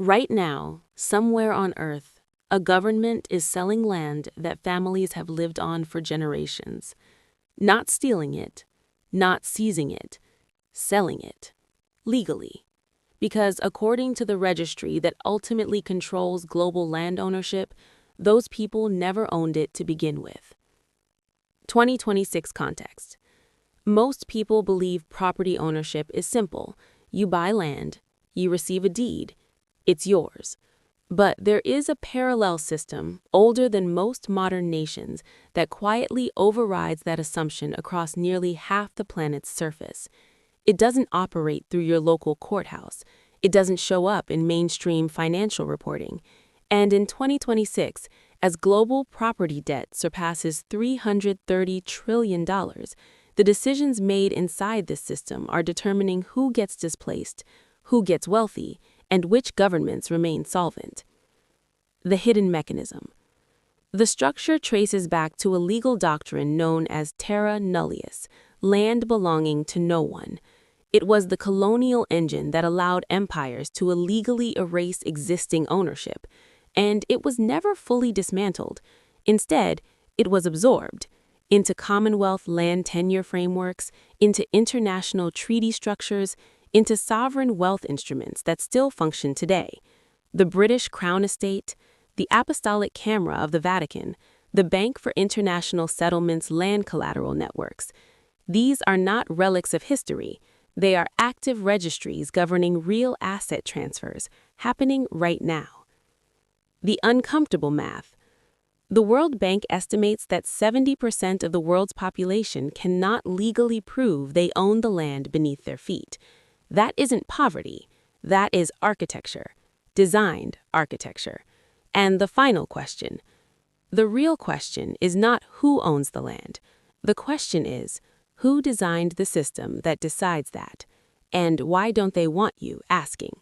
Right now, somewhere on Earth, a government is selling land that families have lived on for generations. Not stealing it, not seizing it, selling it. Legally. Because according to the registry that ultimately controls global land ownership, those people never owned it to begin with. 2026 context. Most people believe property ownership is simple. You buy land, you receive a deed, it's yours. But there is a parallel system, older than most modern nations, that quietly overrides that assumption across nearly half the planet's surface. It doesn't operate through your local courthouse. It doesn't show up in mainstream financial reporting. And in 2026, as global property debt surpasses $330 trillion, the decisions made inside this system are determining who gets displaced, who gets wealthy, and which governments remain solvent. The hidden mechanism. The structure traces back to a legal doctrine known as Terra Nullius, land belonging to no one. It was the colonial engine that allowed empires to illegally erase existing ownership, and it was never fully dismantled. Instead, it was absorbed into Commonwealth land tenure frameworks, into international treaty structures, into sovereign wealth instruments that still function today. The British Crown Estate, the Apostolic Camera of the Vatican, the Bank for International Settlements land collateral networks. These are not relics of history. They are active registries governing real asset transfers happening right now. The uncomfortable math. The World Bank estimates that 70% of the world's population cannot legally prove they own the land beneath their feet. That isn't poverty. That is architecture. Designed architecture. And the final question. The real question is not who owns the land. The question is, who designed the system that decides that? And why don't they want you asking?